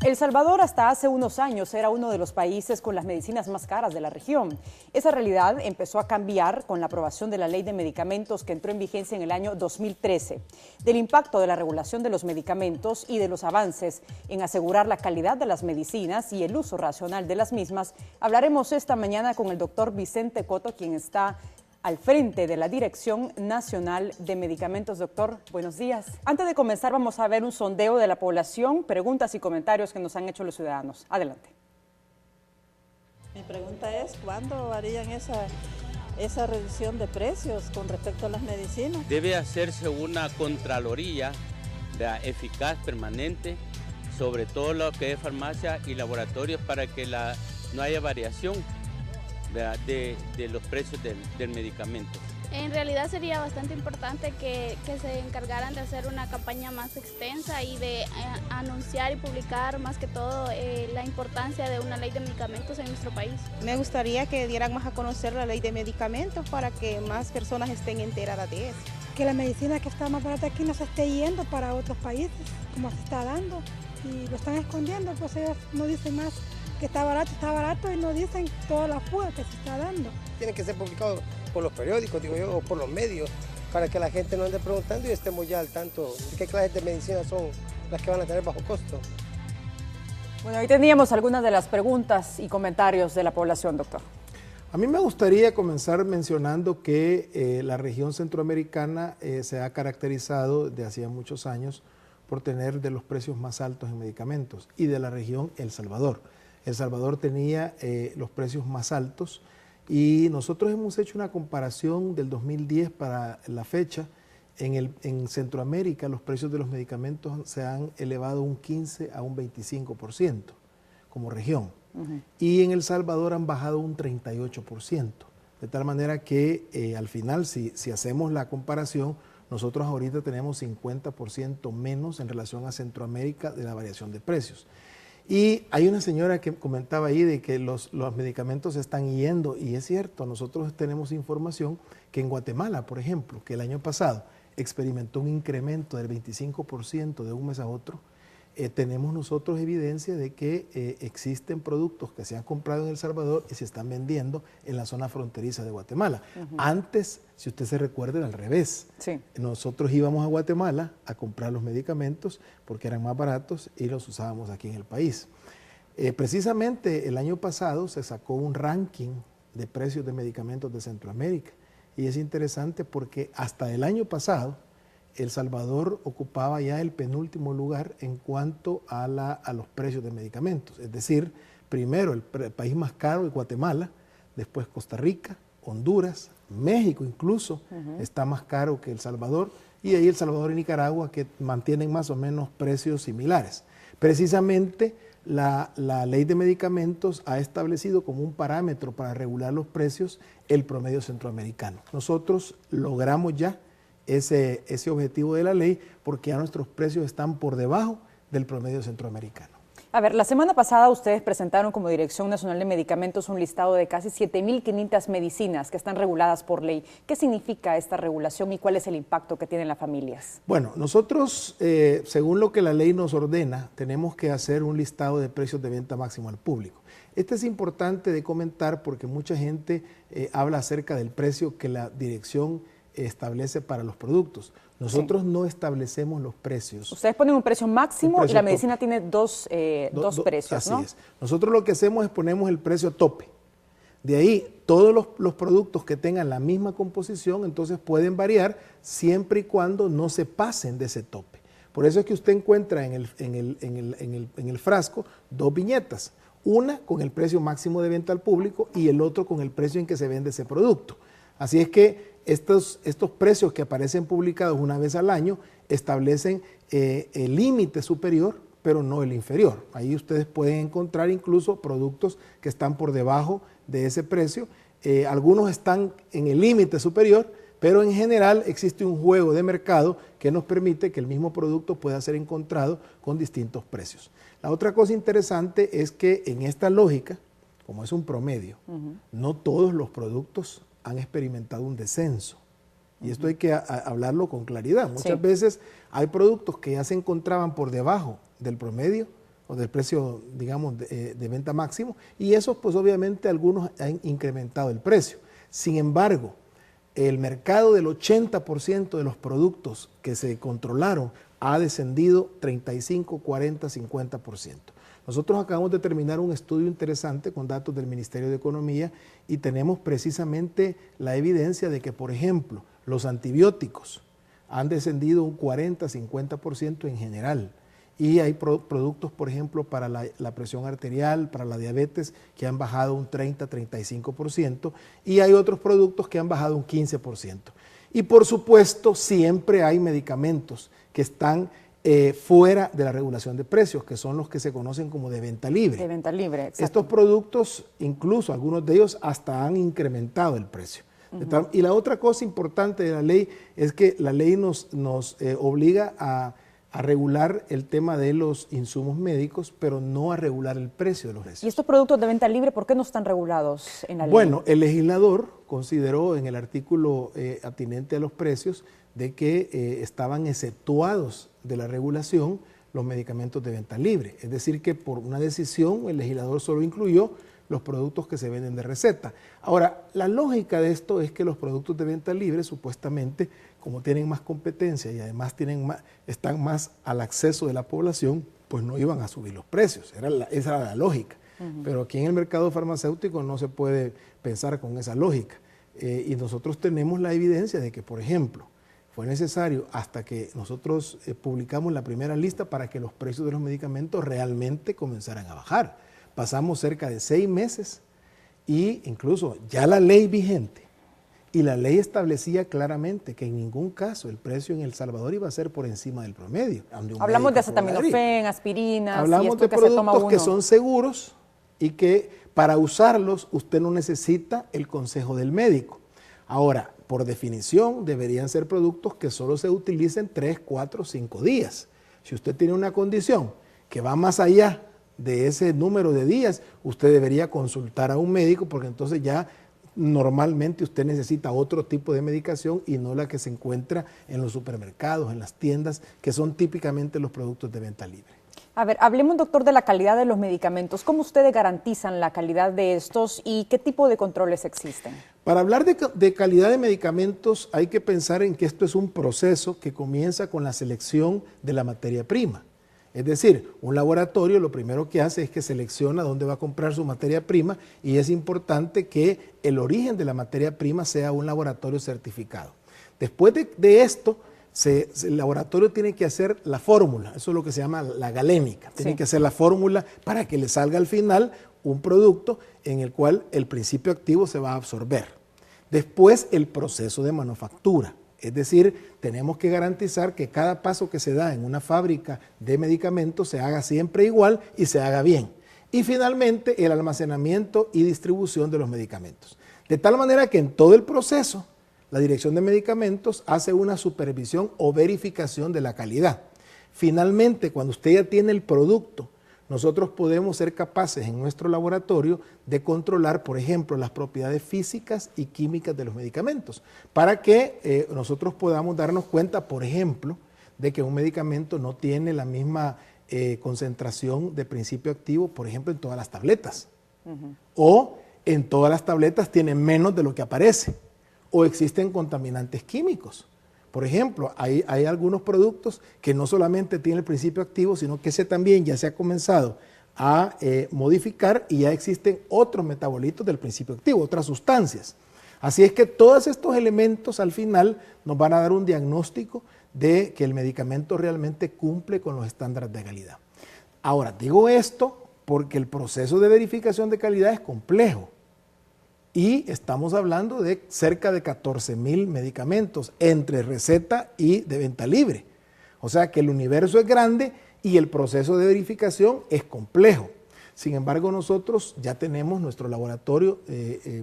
El Salvador hasta hace unos años era uno de los países con las medicinas más caras de la región. Esa realidad empezó a cambiar con la aprobación de la Ley de Medicamentos que entró en vigencia en el año 2013. Del impacto de la regulación de los medicamentos y de los avances en asegurar la calidad de las medicinas y el uso racional de las mismas, hablaremos esta mañana con el doctor Vicente Coto, quien está al frente de la Dirección Nacional de Medicamentos. Doctor, buenos días. Antes de comenzar vamos a ver un sondeo de la población, preguntas y comentarios que nos han hecho los ciudadanos. Adelante. Mi pregunta es, ¿cuándo harían esa reducción de precios con respecto a las medicinas? Debe hacerse una contraloría eficaz, permanente, sobre todo lo que es farmacia y laboratorios para que no haya variación de los precios del medicamento. En realidad sería bastante importante que se encargaran de hacer una campaña más extensa y de anunciar y publicar más que todo la importancia de una ley de medicamentos en nuestro país. Me gustaría que dieran más a conocer la ley de medicamentos para que más personas estén enteradas de eso. Que la medicina que está más barata aquí no se esté yendo para otros países, como se está dando, y lo están escondiendo, pues ellos no dicen más que está barato y no dicen toda la fuga que se está dando. Tiene que ser publicado por los periódicos, digo yo, o por los medios, para que la gente no ande preguntando y estemos ya al tanto de qué clases de medicinas son las que van a tener bajo costo. Bueno, ahí teníamos algunas de las preguntas y comentarios de la población, doctor. A mí me gustaría comenzar mencionando que la región centroamericana se ha caracterizado de hacía muchos años por tener de los precios más altos en medicamentos, y de la región El Salvador. El Salvador tenía los precios más altos y nosotros hemos hecho una comparación del 2010 para la fecha. En Centroamérica los precios de los medicamentos se han elevado un 15 a un 25% como región. Y en El Salvador han bajado un 38%. De tal manera que al final, si hacemos la comparación, nosotros ahorita tenemos 50% menos en relación a Centroamérica de la variación de precios. Y hay una señora que comentaba ahí de que los medicamentos se están yendo, y es cierto. Nosotros tenemos información que en Guatemala, por ejemplo, que el año pasado experimentó un incremento del 25% de un mes a otro. Tenemos nosotros evidencia de que existen productos que se han comprado en El Salvador y se están vendiendo en la zona fronteriza de Guatemala. Antes, si usted se recuerda, era al revés. Sí. Nosotros íbamos a Guatemala a comprar los medicamentos porque eran más baratos y los usábamos aquí en el país. Precisamente el año pasado se sacó un ranking de precios de medicamentos de Centroamérica, y es interesante porque hasta el año pasado El Salvador ocupaba ya el penúltimo lugar en cuanto a los precios de medicamentos. Es decir, primero el país más caro es Guatemala, después Costa Rica, Honduras, México incluso está más caro que El Salvador, y ahí El Salvador y Nicaragua, que mantienen más o menos precios similares. Precisamente la ley de medicamentos ha establecido como un parámetro para regular los precios el promedio centroamericano. Nosotros logramos ya ese objetivo de la ley porque ya nuestros precios están por debajo del promedio centroamericano. A ver, la semana pasada ustedes presentaron como Dirección Nacional de Medicamentos un listado de casi 7.500 medicinas que están reguladas por ley. ¿Qué significa esta regulación y cuál es el impacto que tienen las familias? Bueno, nosotros, según lo que la ley nos ordena, tenemos que hacer un listado de precios de venta máximo al público. Este es importante de comentar porque mucha gente habla acerca del precio que la dirección establece para los productos. Nosotros no establecemos los precios. Ustedes ponen un precio máximo y la medicina tiene dos precios, ¿no? Así es. Nosotros lo que hacemos es ponemos el precio tope. De ahí, todos los productos que tengan la misma composición, entonces pueden variar siempre y cuando no se pasen de ese tope. Por eso es que usted encuentra en el frasco dos viñetas. Una con el precio máximo de venta al público y el otro con el precio en que se vende ese producto. Así es que estos precios que aparecen publicados una vez al año establecen el límite superior, pero no el inferior. Ahí ustedes pueden encontrar incluso productos que están por debajo de ese precio. Algunos están en el límite superior, pero en general existe un juego de mercado que nos permite que el mismo producto pueda ser encontrado con distintos precios. La otra cosa interesante es que en esta lógica, como es un promedio, no todos los productos han experimentado un descenso. Y esto hay que hablarlo con claridad. Muchas veces hay productos que ya se encontraban por debajo del promedio o del precio, digamos, de venta máximo, y eso pues obviamente algunos han incrementado el precio. Sin embargo, el mercado del 80% de los productos que se controlaron ha descendido 35, 40, 50%. Nosotros acabamos de terminar un estudio interesante con datos del Ministerio de Economía y tenemos precisamente la evidencia de que, por ejemplo, los antibióticos han descendido un 40, 50% en general. Y hay productos, por ejemplo, para la presión arterial, para la diabetes, que han bajado un 30, 35%, y hay otros productos que han bajado un 15%. Y por supuesto, siempre hay medicamentos que están fuera de la regulación de precios, que son los que se conocen como de venta libre. De venta libre, exacto. Estos productos, incluso algunos de ellos, hasta han incrementado el precio. Y la otra cosa importante de la ley es que la ley nos obliga a regular el tema de los insumos médicos, pero no a regular el precio de los precios. ¿Y estos productos de venta libre por qué no están regulados en la ley? Bueno, el legislador consideró en el artículo atinente a los precios de que estaban exceptuados de la regulación los medicamentos de venta libre. Es decir, que por una decisión el legislador solo incluyó los productos que se venden de receta. Ahora, la lógica de esto es que los productos de venta libre, supuestamente, como tienen más competencia y además están más al acceso de la población, pues no iban a subir los precios. Esa era la lógica. Pero aquí en el mercado farmacéutico no se puede pensar con esa lógica. Y nosotros tenemos la evidencia de que, por ejemplo, fue necesario hasta que nosotros publicamos la primera lista para que los precios de los medicamentos realmente comenzaran a bajar. Pasamos cerca de 6 meses y incluso ya la ley vigente y la ley establecía claramente que en ningún caso el precio en El Salvador iba a ser por encima del promedio. Hablamos de acetaminofén, aspirinas. Hablamos de productos que son seguros y que para usarlos usted no necesita el consejo del médico. Ahora, por definición, deberían ser productos que solo se utilicen 3, 4, 5 días. Si usted tiene una condición que va más allá de ese número de días, usted debería consultar a un médico porque entonces ya normalmente usted necesita otro tipo de medicación y no la que se encuentra en los supermercados, en las tiendas, que son típicamente los productos de venta libre. A ver, hablemos, doctor, de la calidad de los medicamentos. ¿Cómo ustedes garantizan la calidad de estos y qué tipo de controles existen? Para hablar de calidad de medicamentos hay que pensar en que esto es un proceso que comienza con la selección de la materia prima. Es decir, un laboratorio lo primero que hace es que selecciona dónde va a comprar su materia prima y es importante que el origen de la materia prima sea un laboratorio certificado. Después de esto, el laboratorio tiene que hacer la fórmula, eso es lo que se llama la galénica, tiene que hacer la fórmula para que le salga al final un producto en el cual el principio activo se va a absorber. Después el proceso de manufactura. Es decir, tenemos que garantizar que cada paso que se da en una fábrica de medicamentos se haga siempre igual y se haga bien. Y finalmente, el almacenamiento y distribución de los medicamentos. De tal manera que en todo el proceso, la Dirección de Medicamentos hace una supervisión o verificación de la calidad. Finalmente, cuando usted ya tiene el producto, nosotros podemos ser capaces en nuestro laboratorio de controlar, por ejemplo, las propiedades físicas y químicas de los medicamentos, para que nosotros podamos darnos cuenta, por ejemplo, de que un medicamento no tiene la misma concentración de principio activo, por ejemplo, en todas las tabletas. O en todas las tabletas tiene menos de lo que aparece. O existen contaminantes químicos. Por ejemplo, hay algunos productos que no solamente tienen el principio activo, sino que ese también ya se ha comenzado a modificar y ya existen otros metabolitos del principio activo, otras sustancias. Así es que todos estos elementos al final nos van a dar un diagnóstico de que el medicamento realmente cumple con los estándares de calidad. Ahora, digo esto porque el proceso de verificación de calidad es complejo. Y estamos hablando de cerca de 14,000 medicamentos entre receta y de venta libre. O sea que el universo es grande y el proceso de verificación es complejo. Sin embargo, nosotros ya tenemos nuestro laboratorio,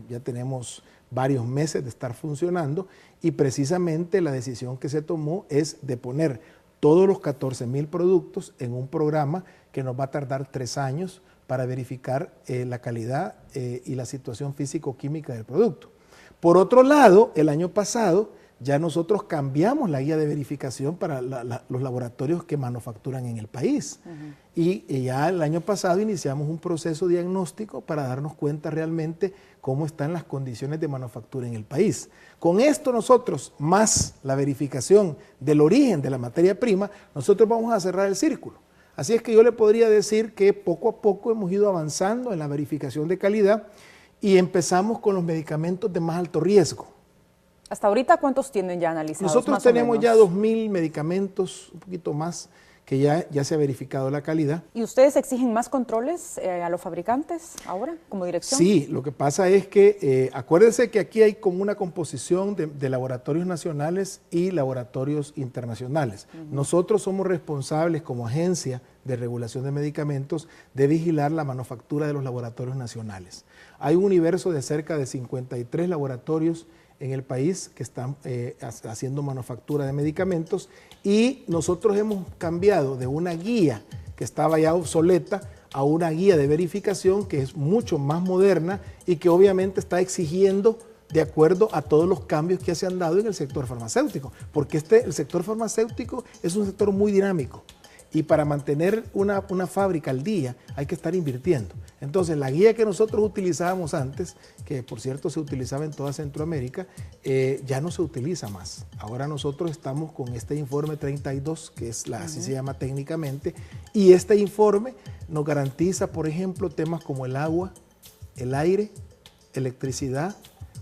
ya tenemos varios meses de estar funcionando y precisamente la decisión que se tomó es de poner todos los 14,000 productos en un programa que nos va a tardar 3 años para verificar la calidad y la situación físico-química del producto. Por otro lado, el año pasado ya nosotros cambiamos la guía de verificación para los laboratorios que manufacturan en el país. Y ya el año pasado iniciamos un proceso diagnóstico para darnos cuenta realmente cómo están las condiciones de manufactura en el país. Con esto nosotros, más la verificación del origen de la materia prima, nosotros vamos a cerrar el círculo. Así es que yo le podría decir que poco a poco hemos ido avanzando en la verificación de calidad y empezamos con los medicamentos de más alto riesgo. Hasta ahorita, ¿cuántos tienen ya analizados? Nosotros tenemos ya 2.000 medicamentos, un poquito más, que ya se ha verificado la calidad. ¿Y ustedes exigen más controles a los fabricantes ahora, como dirección? Sí, lo que pasa es que, acuérdense que aquí hay como una composición de laboratorios nacionales y laboratorios internacionales. Nosotros somos responsables como agencia de regulación de medicamentos de vigilar la manufactura de los laboratorios nacionales. Hay un universo de cerca de 53 laboratorios en el país que están haciendo manufactura de medicamentos y nosotros hemos cambiado de una guía que estaba ya obsoleta a una guía de verificación que es mucho más moderna y que obviamente está exigiendo de acuerdo a todos los cambios que se han dado en el sector farmacéutico, porque el sector farmacéutico es un sector muy dinámico y para mantener una fábrica al día hay que estar invirtiendo. Entonces la guía que nosotros utilizábamos antes, que por cierto se utilizaba en toda Centroamérica, ya no se utiliza más. Ahora nosotros estamos con este informe 32, que es así se llama técnicamente, y este informe nos garantiza, por ejemplo, temas como el agua, el aire, electricidad.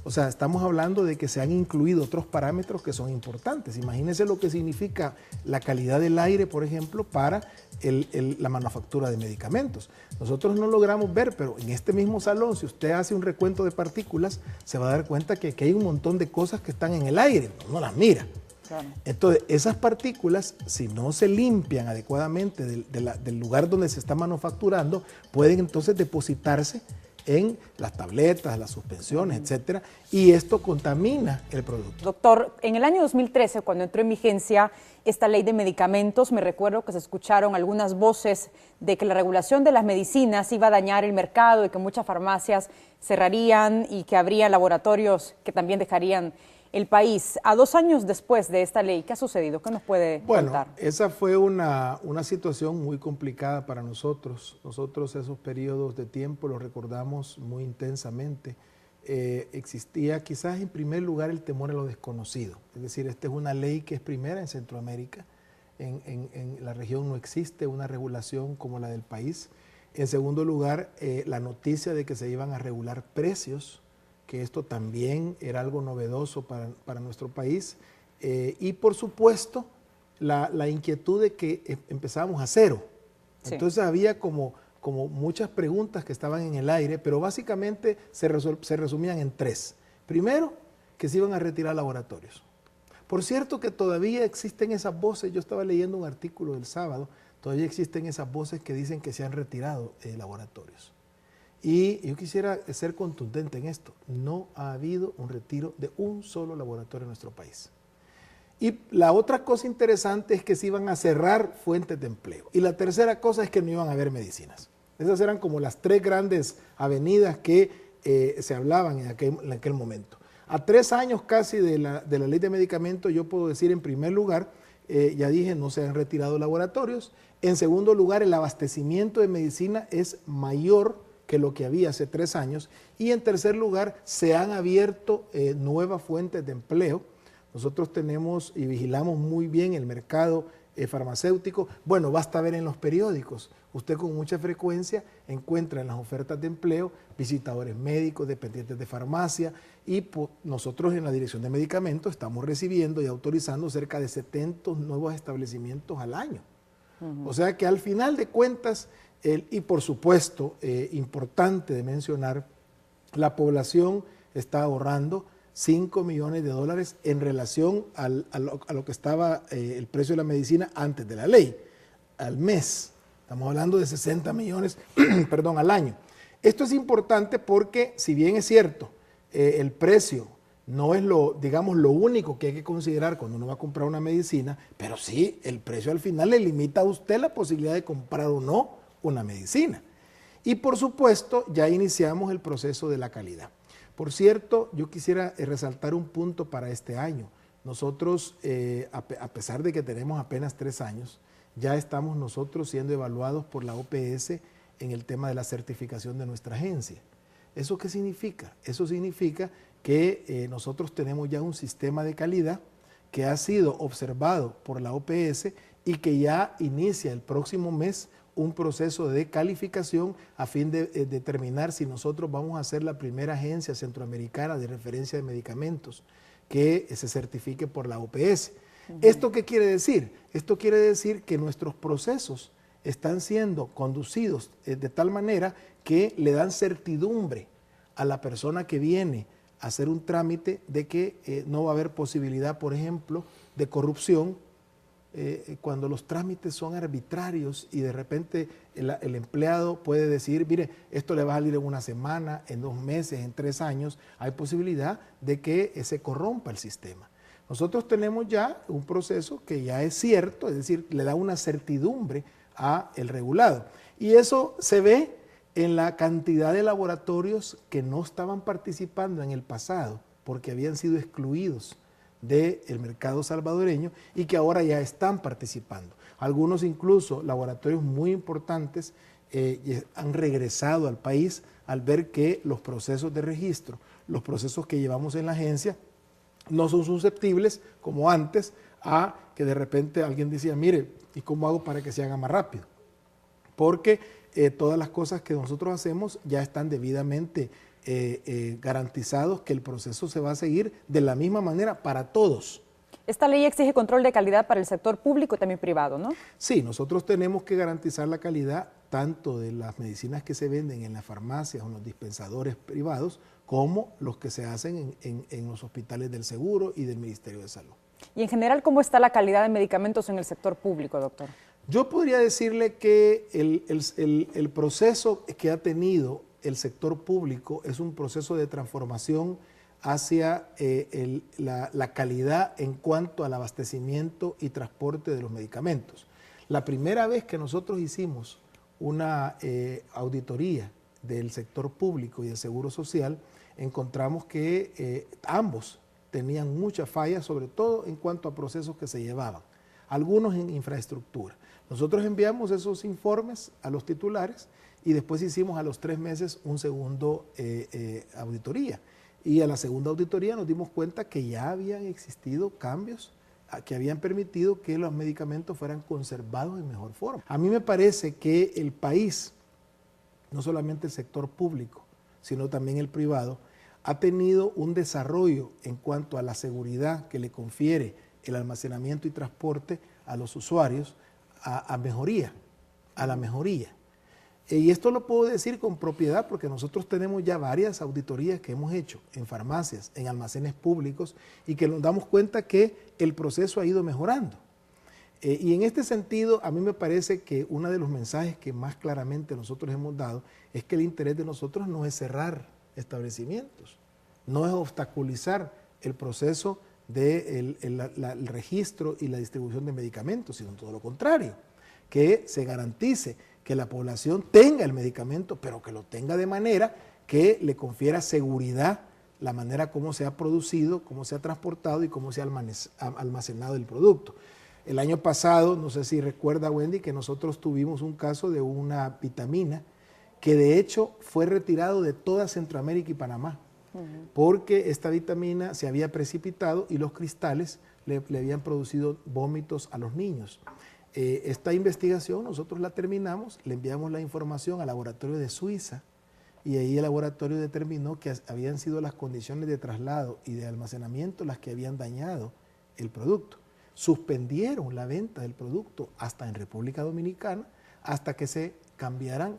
O sea, estamos hablando de que se han incluido otros parámetros que son importantes. Imagínense lo que significa la calidad del aire, por ejemplo, para la manufactura de medicamentos. Nosotros no logramos ver, pero en este mismo salón, si usted hace un recuento de partículas, se va a dar cuenta que hay un montón de cosas que están en el aire, no las mira. Claro. Entonces, esas partículas, si no se limpian adecuadamente del lugar donde se está manufacturando, pueden entonces depositarse en las tabletas, las suspensiones, etcétera, y esto contamina el producto. Doctor, en el año 2013, cuando entró en vigencia esta ley de medicamentos, me recuerdo que se escucharon algunas voces de que la regulación de las medicinas iba a dañar el mercado y que muchas farmacias cerrarían y que habría laboratorios que también dejarían el país. A 2 años después de esta ley, ¿qué ha sucedido? ¿Qué nos puede contar? Bueno, esa fue una situación muy complicada para nosotros. Nosotros esos periodos de tiempo los recordamos muy intensamente. Existía quizás en primer lugar el temor a lo desconocido. Es decir, esta es una ley que es primera en Centroamérica. En la región no existe una regulación como la del país. En segundo lugar, la noticia de que se iban a regular precios, que esto también era algo novedoso para nuestro país, y por supuesto la inquietud de que empezábamos a cero. Sí. Entonces había como muchas preguntas que estaban en el aire, pero básicamente se resumían en 3. Primero, que se iban a retirar laboratorios. Por cierto que todavía existen esas voces, yo estaba leyendo un artículo del sábado, todavía existen esas voces que dicen que se han retirado laboratorios. Y yo quisiera ser contundente en esto, no ha habido un retiro de un solo laboratorio en nuestro país. Y la otra cosa interesante es que se iban a cerrar fuentes de empleo. Y la tercera cosa es que no iban a haber medicinas. Esas eran como las 3 grandes avenidas que se hablaban en aquel momento. A 3 años casi de la ley de medicamentos, yo puedo decir en primer lugar, ya dije, no se han retirado laboratorios. En segundo lugar, el abastecimiento de medicina es mayor que lo que había hace 3 años. Y en tercer lugar, se han abierto nuevas fuentes de empleo. Nosotros tenemos y vigilamos muy bien el mercado farmacéutico. Bueno, basta ver en los periódicos. Usted con mucha frecuencia encuentra en las ofertas de empleo visitadores médicos, dependientes de farmacia, y nosotros en la Dirección de Medicamentos estamos recibiendo y autorizando cerca de 70 nuevos establecimientos al año. O sea que al final de cuentas, y por supuesto, importante de mencionar, la población está ahorrando $5 millones en relación a lo que estaba el precio de la medicina antes de la ley, al mes. Estamos hablando de 60 millones al año. Esto es importante porque, si bien es cierto, el precio no es lo único que hay que considerar cuando uno va a comprar una medicina, pero sí, el precio al final le limita a usted la posibilidad de comprar o no una medicina. Y por supuesto, ya iniciamos el proceso de la calidad. Por cierto, yo quisiera resaltar un punto para este año. nosotros, a pesar de que tenemos apenas 3 años, ya estamos nosotros siendo evaluados por la OPS en el tema de la certificación de nuestra agencia. ¿Eso qué significa? Eso significa que nosotros tenemos ya un sistema de calidad que ha sido observado por la OPS y que ya inicia el próximo mes un proceso de calificación a fin de determinar si nosotros vamos a ser la primera agencia centroamericana de referencia de medicamentos que se certifique por la OPS. ¿Esto qué quiere decir? Esto quiere decir que nuestros procesos están siendo conducidos de tal manera que le dan certidumbre a la persona que viene a hacer un trámite de que no va a haber posibilidad, por ejemplo, de corrupción cuando los trámites son arbitrarios y de repente el empleado puede decir, mire, esto le va a salir en 1 semana, en 2 meses, en 3 años, hay posibilidad de que se corrompa el sistema. Nosotros tenemos ya un proceso que ya es cierto, es decir, le da una certidumbre a el regulado. Y eso se ve en la cantidad de laboratorios que no estaban participando en el pasado porque habían sido excluidos del mercado salvadoreño y que ahora ya están participando. Algunos incluso laboratorios muy importantes han regresado al país al ver que los procesos de registro, los procesos que llevamos en la agencia, no son susceptibles, como antes, a que de repente alguien decía, mire, ¿y cómo hago para que se haga más rápido? Porque todas las cosas que nosotros hacemos ya están debidamente garantizados que el proceso se va a seguir de la misma manera para todos. Esta ley exige control de calidad para el sector público y también privado, ¿no? Sí, nosotros tenemos que garantizar la calidad tanto de las medicinas que se venden en las farmacias o en los dispensadores privados como los que se hacen en los hospitales del Seguro y del Ministerio de Salud. Y en general, ¿cómo está la calidad de medicamentos en el sector público, doctor? Yo podría decirle que el proceso que ha tenido el sector público es un proceso de transformación hacia la calidad en cuanto al abastecimiento y transporte de los medicamentos. La primera vez que nosotros hicimos una auditoría del sector público y del Seguro Social, encontramos que ambos tenían muchas fallas, sobre todo en cuanto a procesos que se llevaban, algunos en infraestructura. Nosotros enviamos esos informes a los titulares y después hicimos a los 3 meses un segundo auditoría. Y a la segunda auditoría nos dimos cuenta que ya habían existido cambios que habían permitido que los medicamentos fueran conservados en mejor forma. A mí me parece que el país, no solamente el sector público, sino también el privado, ha tenido un desarrollo en cuanto a la seguridad que le confiere el almacenamiento y transporte a los usuarios a la mejoría. Y esto lo puedo decir con propiedad porque nosotros tenemos ya varias auditorías que hemos hecho en farmacias, en almacenes públicos y que nos damos cuenta que el proceso ha ido mejorando. Y en este sentido, a mí me parece que uno de los mensajes que más claramente nosotros hemos dado es que el interés de nosotros no es cerrar establecimientos, no es obstaculizar el proceso del el registro y la distribución de medicamentos, sino todo lo contrario, que se garantice que la población tenga el medicamento, pero que lo tenga de manera que le confiera seguridad la manera como se ha producido, cómo se ha transportado y cómo se ha almacenado el producto. El año pasado, no sé si recuerda Wendy, que nosotros tuvimos un caso de una vitamina que de hecho fue retirado de toda Centroamérica y Panamá, porque esta vitamina se había precipitado y los cristales le habían producido vómitos a los niños. Esta investigación nosotros la terminamos, le enviamos la información al laboratorio de Suiza y ahí el laboratorio determinó que habían sido las condiciones de traslado y de almacenamiento las que habían dañado el producto. Suspendieron la venta del producto hasta en República Dominicana hasta que se cambiaran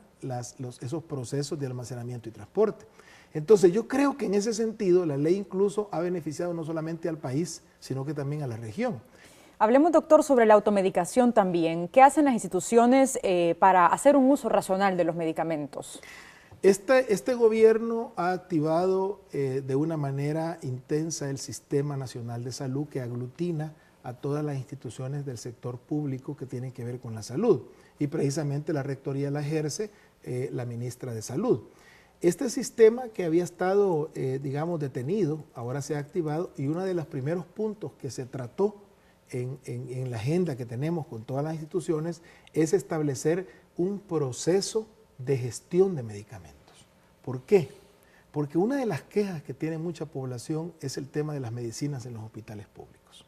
esos procesos de almacenamiento y transporte. Entonces yo creo que en ese sentido la ley incluso ha beneficiado no solamente al país, sino que también a la región. Hablemos, doctor, sobre la automedicación también. ¿Qué hacen las instituciones para hacer un uso racional de los medicamentos? Este gobierno ha activado de una manera intensa el Sistema Nacional de Salud que aglutina a todas las instituciones del sector público que tienen que ver con la salud. Y precisamente la rectoría la ejerce la ministra de Salud. este sistema que había estado, digamos, detenido, ahora se ha activado, y uno de los primeros puntos que se trató en la agenda que tenemos con todas las instituciones es establecer un proceso de gestión de medicamentos. ¿Por qué? Porque una de las quejas que tiene mucha población es el tema de las medicinas en los hospitales públicos.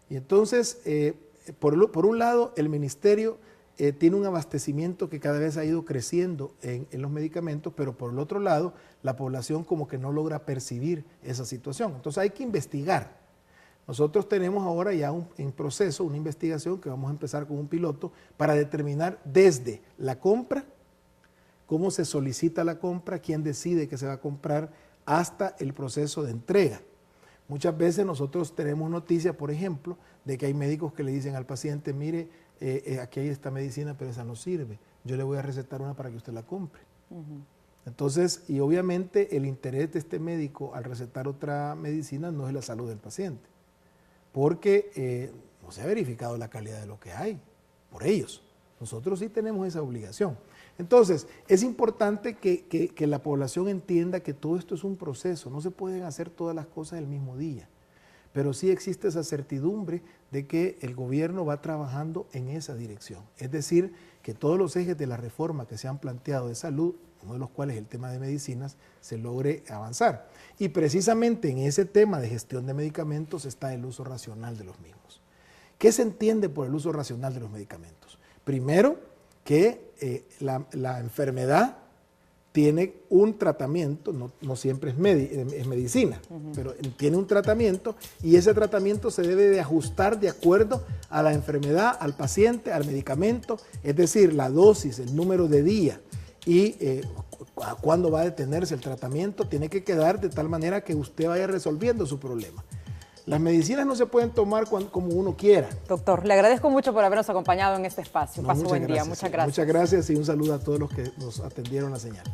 Y entonces, por un lado, el ministerio tiene un abastecimiento que cada vez ha ido creciendo en los medicamentos, pero por el otro lado, la población como que no logra percibir esa situación. Entonces hay que investigar. Nosotros tenemos ahora ya en proceso una investigación que vamos a empezar con un piloto para determinar desde la compra, cómo se solicita la compra, quién decide que se va a comprar, hasta el proceso de entrega. Muchas veces nosotros tenemos noticias, por ejemplo, de que hay médicos que le dicen al paciente, mire, aquí hay esta medicina, pero esa no sirve. Yo le voy a recetar una para que usted la compre. Entonces, y obviamente el interés de este médico al recetar otra medicina no es la salud del paciente, porque no se ha verificado la calidad de lo que hay por ellos. Nosotros sí tenemos esa obligación. Entonces, es importante que la población entienda que todo esto es un proceso, no se pueden hacer todas las cosas el mismo día, pero sí existe esa certidumbre de que el gobierno va trabajando en esa dirección. Es decir, que todos los ejes de la reforma que se han planteado de salud, uno de los cuales es el tema de medicinas, se logre avanzar. Y precisamente en ese tema de gestión de medicamentos está el uso racional de los mismos. ¿Qué se entiende por el uso racional de los medicamentos? Primero, que la enfermedad tiene un tratamiento, no siempre es medicina, pero tiene un tratamiento y ese tratamiento se debe de ajustar de acuerdo a la enfermedad, al paciente, al medicamento, es decir, la dosis, el número de días y cuándo va a detenerse el tratamiento, tiene que quedar de tal manera que usted vaya resolviendo su problema. Las medicinas no se pueden tomar como uno quiera. Doctor, le agradezco mucho por habernos acompañado en este espacio. Pase buen día. Muchas gracias. Muchas gracias y un saludo a todos los que nos atendieron la señal.